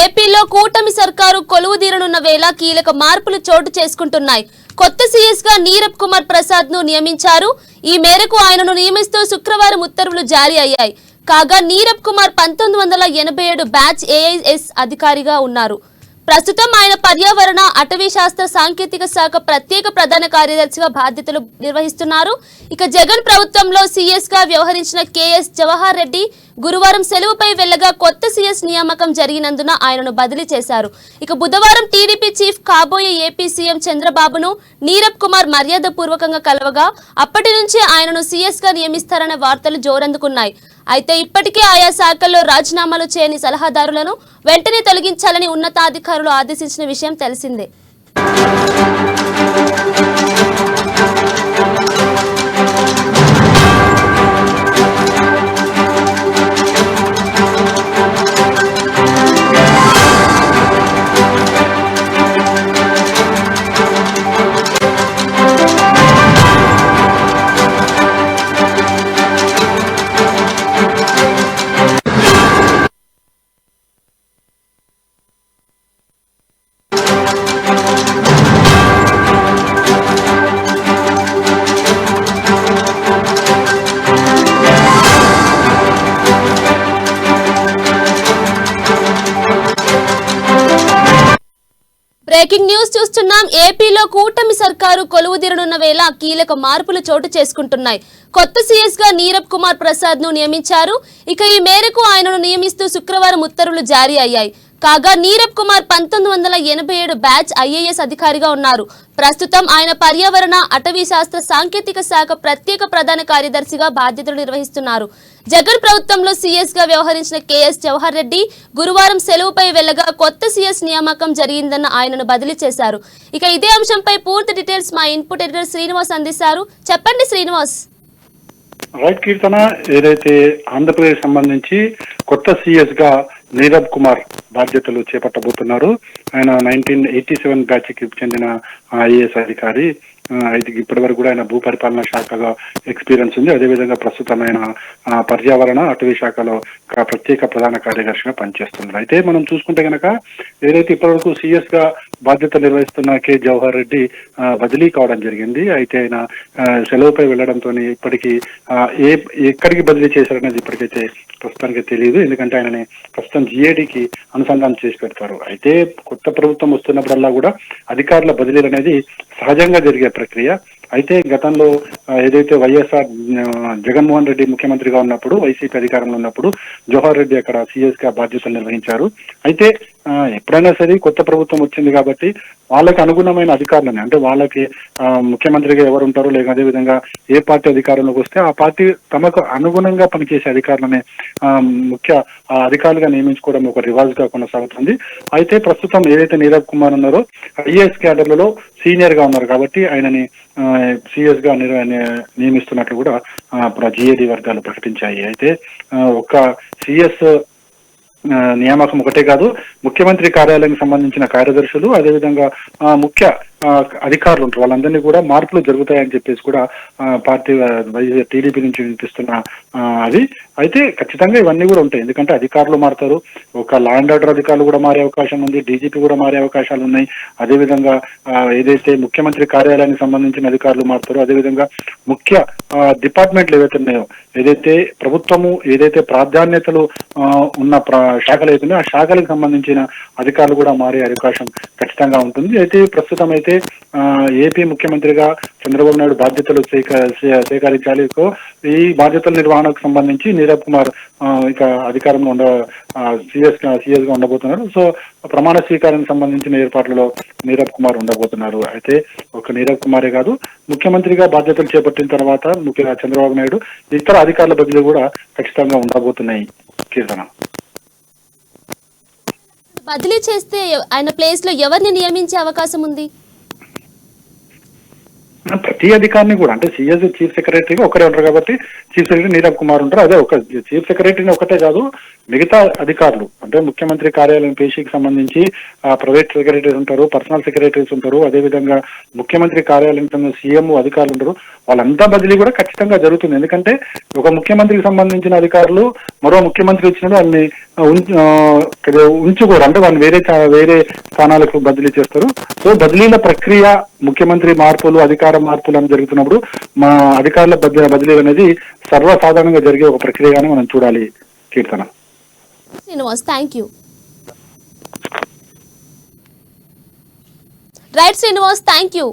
ఏపీలో కూటమి సర్కారు కొలువుదీరనున్న వేళ కీలక మార్పులు చోటు చేసుకుంటున్నాయి. కొత్త సీఎస్ గా నీరబ్ కుమార్ ప్రసాద్ ను నియమించారు. ఈ మేరకు ఆయనను నియమిస్తూ శుక్రవారం ఉత్తర్వులు జారీ అయ్యాయి. కాగా నీరబ్ కుమార్ 1987 బ్యాచ్ ఏఐఎస్ అధికారిగా ఉన్నారు. ప్రస్తుతం ఆయన పర్యావరణ అటవీ శాస్త్ర సాంకేతిక శాఖ ప్రత్యేక ప్రధాన కార్యదర్శిగా బాధ్యతలు నిర్వహిస్తున్నారు. ఇక జగన్ ప్రభుత్వంలో సీఎస్ గా వ్యవహరించిన కేఎస్ జవహర్ రెడ్డి గురువారం సెలవుపై వెళ్లగా కొత్త సీఎస్ నియామకం జరిగినందున ఆయనను బదిలీ చేశారు. ఇక బుధవారం టీడీపీ చీఫ్ కాబోయే ఏపీ సీఎం చంద్రబాబును నీరబ్ కుమార్ మర్యాద పూర్వకంగా కలవగా అప్పటి నుంచి ఆయనను సీఎస్ గా నియమిస్తారనే వార్తలు జోరందుకున్నాయి. అయితే ఇప్పటికే ఆయా శాఖల్లో రాజీనామాలు చేయని సలహాదారులను వెంటనే తొలగించాలని ఉన్నతాధికారులు ఆదేశించిన విషయం తెలిసిందే. బ్రేకింగ్ న్యూస్ చూస్తున్నాం. ఏపీలో కూటమి సర్కారు కొలువుదీరనున్న వేళ కీలక మార్పులు చోటు చేసుకుంటున్నాయి. కొత్త సీఎస్ గా నీరబ్ కుమార్ ప్రసాద్ ను నియమించారు. ఇక ఈ మేరకు ఆయనను నియమిస్తూ శుక్రవారం ఉత్తర్వులు జారీ అయ్యాయి. కాగా నీరబ్ కుమార్ 1987 బ్యాచ్ ఐఏఎస్ అధికారిగా ఉన్నారు. ప్రస్తుతం ఆయన పర్యావరణ అటవీ శాస్త్ర సాంకేతిక శాఖ ప్రత్యేక ప్రధాన కార్యదర్శిగా బాధ్యతలు నిర్వహిస్తున్నారు. జగన్ ప్రభుత్వంలో సీఎస్ గా వ్యవహరించిన కేఎస్ జవహర్ రెడ్డి గురువారం సెలవుపై వెళ్లగా కొత్త సీఎస్ నియామకం జరిగిందన్న ఆయనను బదిలీ చేశారు. ఇక ఇదే అంశంపై పూర్తి డీటెయిల్స్ మా ఇన్పుట్ ఎడిటర్ శ్రీనివాస్ అందిస్తారు. చెప్పండి శ్రీనివాస్. రైట్ కీర్తన, ఏదైతే ఆంధ్రప్రదేశ్ సంబంధించి కొత్త సీఎస్ గా నీరబ్ కుమార్ బాధ్యతలు చేపట్టబోతున్నారు. ఆయన 1987 బ్యాచ్ కి చెందిన ఐఏఎస్ అధికారి. ఇప్పటి వరకు కూడా ఆయన భూపరిపాలన శాఖలో ఎక్స్పీరియన్స్ ఉంది. అదేవిధంగా ప్రస్తుతం ఆయన పర్యావరణ అటవీ శాఖలో ప్రత్యేక ప్రధాన కార్యదర్శిగా పనిచేస్తున్నారు. అయితే మనం చూసుకుంటే కనుక ఏదైతే ఇప్పటివరకు సీఎస్ గా బాధ్యతలు నిర్వహిస్తున్న కె జవహర్ రెడ్డి బదిలీ కావడం జరిగింది. అయితే ఆయన సెలవుపై వెళ్లడంతో ఇప్పటికీ ఎక్కడికి బదిలీ చేశారనేది ఇప్పటికైతే ప్రస్తుతానికి తెలియదు. ఎందుకంటే ఆయనని ప్రస్తుతం జిఏడికి అనుసంధానం చేసి పెడతారు. అయితే కొత్త ప్రభుత్వం వస్తున్నప్పుడల్లా కూడా అధికారుల బదిలీలు అనేది సహజంగా జరిగే ప్రక్రియ. అయితే గతంలో ఏదైతే వైఎస్ఆర్ జగన్మోహన్ రెడ్డి ముఖ్యమంత్రిగా ఉన్నప్పుడు, వైసీపీ అధికారంలో ఉన్నప్పుడు జవహర్ రెడ్డి అక్కడ సీఎస్ గా బాధ్యతలు నిర్వహించారు. అయితే ఎప్పుడైనా సరే కొత్త ప్రభుత్వం వచ్చింది కాబట్టి వాళ్ళకి అనుగుణమైన అధికారులని, అంటే వాళ్ళకి ముఖ్యమంత్రిగా ఎవరు ఉంటారో లేక అదేవిధంగా ఏ పార్టీ అధికారంలోకి వస్తే ఆ పార్టీ తమకు అనుగుణంగా పనిచేసే అధికారులని ముఖ్య అధికారులుగా నియమించుకోవడం ఒక రివాజ్ గా కొనసాగుతుంది. అయితే ప్రస్తుతం ఏదైతే నీరబ్ కుమార్ ఉన్నారో ఐఏఎస్ క్యాడర్లలో సీనియర్ గా ఉన్నారు కాబట్టి ఆయనని సీఎస్ గా నియమిస్తున్నట్లు కూడా జిఏడి వర్గాలు ప్రకటించాయి. అయితే ఒక సీఎస్ నియామకం ఒకటే కాదు, ముఖ్యమంత్రి కార్యాలయానికి సంబంధించిన కార్యదర్శులు అదేవిధంగా ముఖ్య అధికారులు ఉంటారు, వాళ్ళందరినీ కూడా మార్పులు జరుగుతాయని చెప్పేసి కూడా పార్టీ టీడీపీ నుంచి వినిపిస్తున్న అది. అయితే ఖచ్చితంగా ఇవన్నీ కూడా ఉంటాయి, ఎందుకంటే అధికారులు మారుతారు. ఒక లా అండ్ ఆర్డర్ అధికారులు కూడా మారే అవకాశం ఉంది, డీజీపీ కూడా మారే అవకాశాలు ఉన్నాయి. అదేవిధంగా ఏదైతే ముఖ్యమంత్రి కార్యాలయానికి సంబంధించిన అధికారులు మారుతారో, అదేవిధంగా ముఖ్య డిపార్ట్మెంట్లు ఏవైతే ఉన్నాయో, ఏదైతే ప్రభుత్వము ఏదైతే ప్రాధాన్యతలు ఉన్న శాఖలు అయితే ఆ శాఖలకు సంబంధించిన అధికారులు కూడా మారే అవకాశం ఖచ్చితంగా ఉంటుంది. అయితే ప్రస్తుతం అయితే ఏపీ ముఖ్యమంత్రిగా చంద్రబాబు నాయుడు బాధ్యతలు స్వీకరించాలి. ఈ బాధ్యతల నిర్వహణకు సంబంధించి నీరబ్ కుమార్ ఇక అధికారంలో సీఎస్ గా ఉండబోతున్నారు. సో ప్రమాణ స్వీకారానికి సంబంధించిన ఏర్పాట్లలో నీరబ్ కుమార్ ఉండబోతున్నారు. అయితే ఒక నీరబ్ కుమారే కాదు, ముఖ్యమంత్రిగా బాధ్యతలు చేపట్టిన తర్వాత ముఖ్యంగా చంద్రబాబు నాయుడు ఇతర అధికారుల బదిలీ కూడా ఖచ్చితంగా ఉండబోతున్నాయి. కీర్తన, బదిలీ చేస్తే ఆయన ప్లేస్ లో ఎవరిని నియమించే అవకాశం ఉంది? ప్రతి అధికారిని కూడా అంటే సిఎస్ చీఫ్ సెక్రటరీగా ఒకరే ఉంటారు కాబట్టి చీఫ్ సెక్రటరీ నీరబ్ కుమార్ ఉంటారు. అదే ఒక చీఫ్ సెక్రటరీని ఒకటే కాదు, మిగతా అధికారులు అంటే ముఖ్యమంత్రి కార్యాలయం పేషీకి సంబంధించి ప్రైవేట్ సెక్రటరీస్ ఉంటారు, పర్సనల్ సెక్రటరీస్ ఉంటారు, అదేవిధంగా ముఖ్యమంత్రి కార్యాలయం సీఎం అధికారులు ఉంటారు. వాళ్ళంతా బదిలీ కూడా ఖచ్చితంగా జరుగుతుంది. ఎందుకంటే ఒక ముఖ్యమంత్రికి సంబంధించిన అధికారులు మరో ముఖ్యమంత్రి వచ్చినప్పుడు వాళ్ళని ఉంచుకోరు, అంటే వాళ్ళు వేరే స్థానాలకు బదిలీ చేస్తారు. సో బదిలీల ప్రక్రియ ముఖ్యమంత్రి మార్పులు అధికార మార్పులు అని జరుగుతున్నప్పుడు మా అధికారుల బదిలీ అనేది సర్వసాధారణంగా జరిగే ఒక ప్రక్రియగానే మనం చూడాలి. Keerthana. Srinivas, thank you. Right Srinivas, thank you.